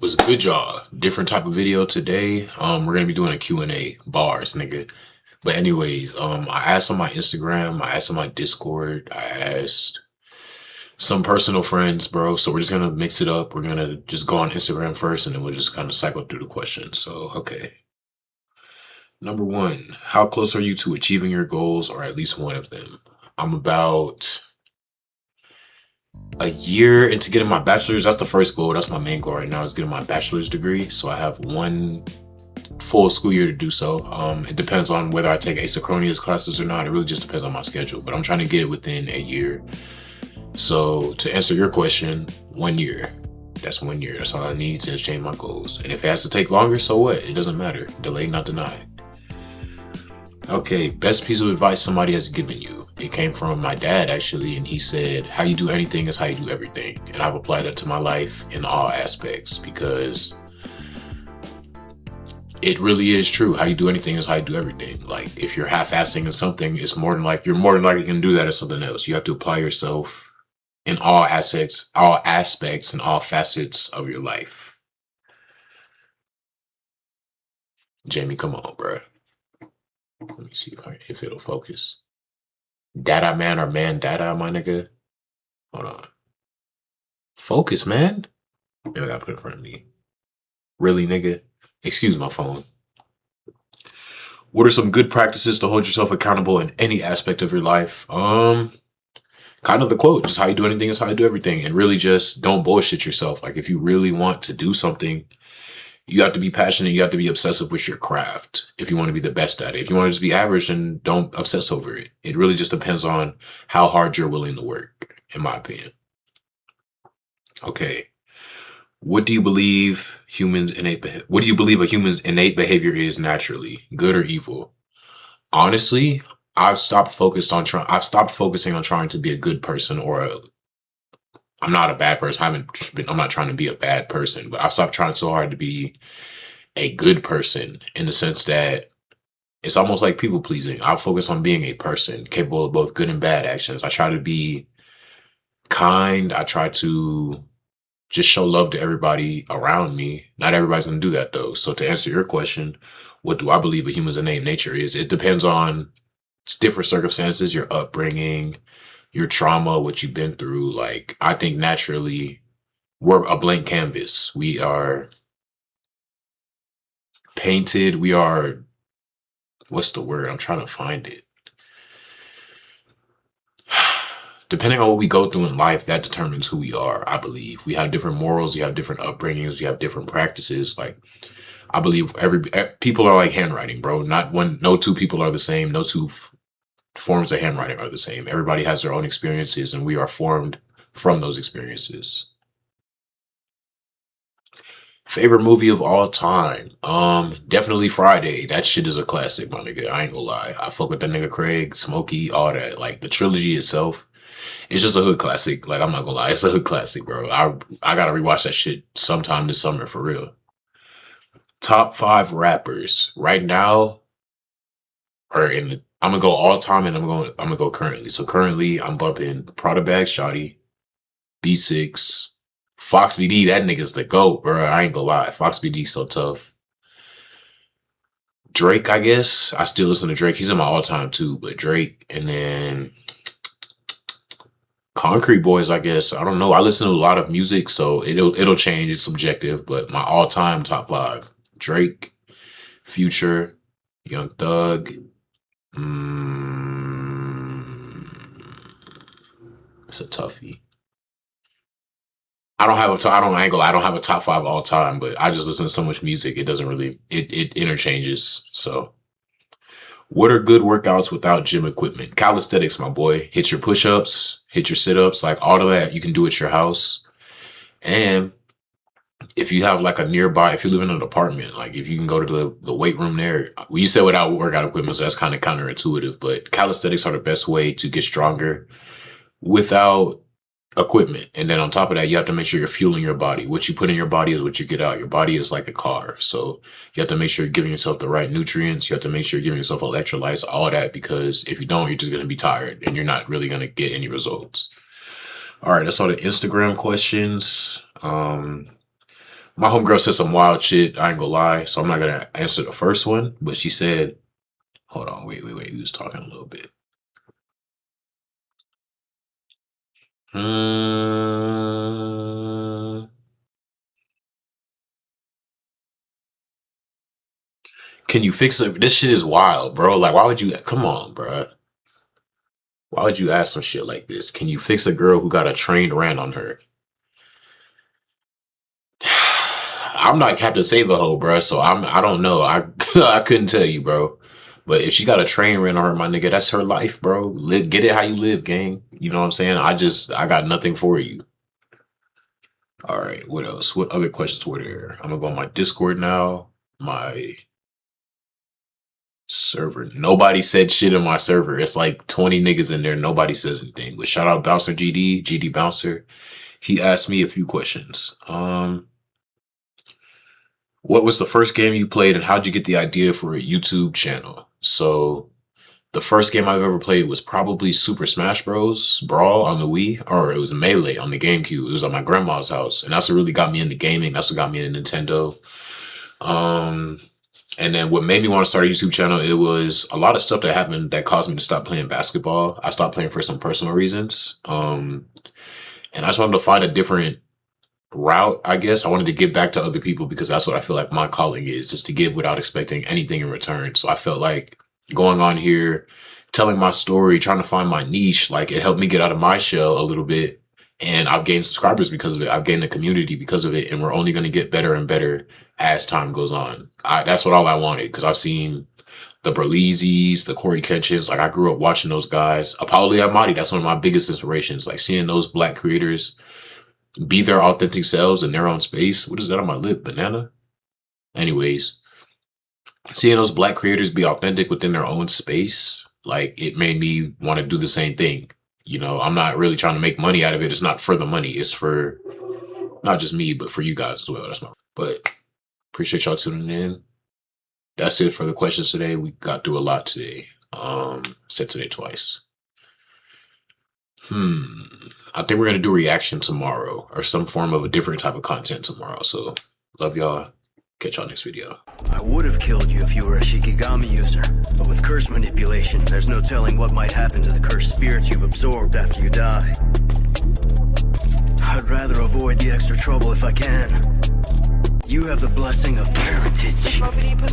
Was good, y'all. Different type of video today. We're gonna be doing a Q&A bars, nigga. But anyways, I asked on my Instagram, I asked on my Discord, I asked some personal friends, bro. So we're just gonna mix it up. We're gonna just go on Instagram first, and then we'll just kind of cycle through the questions. So, okay. Number one, how close are you to achieving your goals, or at least one of them? I'm about a year into getting my bachelor's. That's the first goal. That's my main goal right now, is getting my bachelor's degree. So I have one full school year to do so. It depends on whether I take asynchronous classes or not. It really just depends on my schedule, but I'm trying to get it within a year. So to answer your question, 1 year. That's 1 year. That's all I need to change my goals. And if it has to take longer, so what? It doesn't matter. Delay, not deny. Okay, best piece of advice somebody has given you. It came from my dad, actually, and he said, how you do anything is how you do everything. And I've applied that to my life in all aspects, because it really is true. How you do anything is how you do everything. Like, if you're half-assing in something, it's more than like you're more than likely going to do that in something else. You have to apply yourself in all aspects, and all facets of your life. Jamie, come on, bro. Let me see if it'll focus. Dada man or man dada, my nigga. Hold on. Focus, man. Maybe I gotta put it in front of me. Really, nigga? Excuse my phone. What are some good practices to hold yourself accountable in any aspect of your life? Kind of the quote, just how you do anything is how you do everything. And really just don't bullshit yourself. Like, if you really want to do something, you have to be passionate. You have to be obsessive with your craft if you want to be the best at it. If you want to just be average, then don't obsess over it. It really just depends on how hard you're willing to work, in my opinion. Okay. What do you believe what do you believe a human's innate behavior is naturally, good or evil? Honestly, I've stopped focusing on trying to be a good person, I'm not a bad person. I'm not trying to be a bad person, but I've stopped trying so hard to be a good person, in the sense that it's almost like people pleasing. I focus on being a person capable of both good and bad actions. I try to be kind. I try to just show love to everybody around me. Not everybody's going to do that, though. So to answer your question, what do I believe a human's innate nature is? It depends on different circumstances, your upbringing, your trauma, what you've been through. Like, I think naturally we're a blank canvas. We are painted. We are, what's the word? I'm trying to find it. Depending on what we go through in life, that determines who we are, I believe. We have different morals, we have different upbringings, we have different practices. Like, I believe people are like handwriting, bro. No two people are the same. No two forms of handwriting are the same. Everybody has their own experiences, and we are formed from those experiences. Favorite movie of all time? Definitely Friday. That shit is a classic, my nigga. I ain't gonna lie. I fuck with that nigga Craig, Smokey, all that. Like, the trilogy itself, it's just a hood classic. Like, I'm not gonna lie, it's a hood classic, bro. I gotta rewatch that shit sometime this summer, for real. Top 5 rappers right now, I'm gonna go all time, and I'm gonna go currently. So currently, I'm bumping Prada Bag Shotty, B6, Fox BD. That nigga's the GOAT, bro. I ain't gonna lie. Fox BD so tough. Drake, I guess. I still listen to Drake. He's in my all time too, but Drake, and then Concrete Boys, I guess. I don't know. I listen to a lot of music, so it'll change. It's subjective, but my all time top 5: Drake, Future, Young Thug. It's a toughie. I don't have a top 5 all time, but I just listen to so much music. It doesn't really, it interchanges. So what are good workouts without gym equipment? Calisthenics, my boy. Hit your push-ups, hit your sit-ups, like all of that you can do at your house. And if you have like if you live in an apartment, like if you can go to the weight room there, well, you said without workout equipment, so that's kind of counterintuitive, but calisthenics are the best way to get stronger without equipment. And then on top of that, you have to make sure you're fueling your body. What you put in your body is what you get out. Your body is like a car. So you have to make sure you're giving yourself the right nutrients. You have to make sure you're giving yourself electrolytes, all that, because if you don't, you're just going to be tired and you're not really going to get any results. All right, that's all the Instagram questions. My homegirl said some wild shit. I ain't gonna lie, so I'm not gonna answer the first one. But she said, "Hold on, wait. We was talking a little bit." Hmm. Can you fix it? This shit is wild, bro. Like, why would you? Come on, bro. Why would you ask some shit like this? Can you fix a girl who got a train ran on her? I'm not Captain Save a Hoe, bro. So I don't know. I couldn't tell you, bro. But if she got a train ran on her, my nigga, that's her life, bro. Live, get it how you live, gang. You know what I'm saying? I got nothing for you. All right, what else? What other questions were there? I'm gonna go on my Discord now. My server. Nobody said shit in my server. It's like 20 niggas in there. Nobody says anything. But shout out Bouncer GD Bouncer. He asked me a few questions. What was the first game you played and how'd you get the idea for a YouTube channel? So the first game I've ever played was probably Super Smash Bros. Brawl on the Wii, or it was Melee on the GameCube. It was at my grandma's house. And that's what really got me into gaming. That's what got me into Nintendo. And then what made me want to start a YouTube channel, it was a lot of stuff that happened that caused me to stop playing basketball. I stopped playing for some personal reasons. And I just wanted to find a different route, I guess. I wanted to give back to other people because that's what I feel like my calling is, just to give without expecting anything in return. So I felt like going on here, telling my story, trying to find my niche, like it helped me get out of my shell a little bit. And I've gained subscribers because of it. I've gained a community because of it. And we're only going to get better and better as time goes on. That's what all I wanted, because I've seen the Berlizis, the Corey Ketchins. Like I grew up watching those guys. Apollo Amati, that's one of my biggest inspirations. Like seeing those black creators be their authentic selves in their own space. What is that on my lip? Banana? Anyways, seeing those black creators be authentic within their own space, like it made me want to do the same thing. You know, I'm not really trying to make money out of it. It's not for the money. It's for not just me, but for you guys as well. That's not. But appreciate y'all tuning in. That's it for the questions today. We got through a lot today. Said today twice. I think we're gonna do reaction tomorrow or some form of a different type of content tomorrow. So love y'all. Catch y'all next video. I would have killed you if you were a Shikigami user, but with curse manipulation, there's no telling what might happen to the cursed spirits you've absorbed after you die. I'd rather avoid the extra trouble if I can. You have the blessing of parentage, but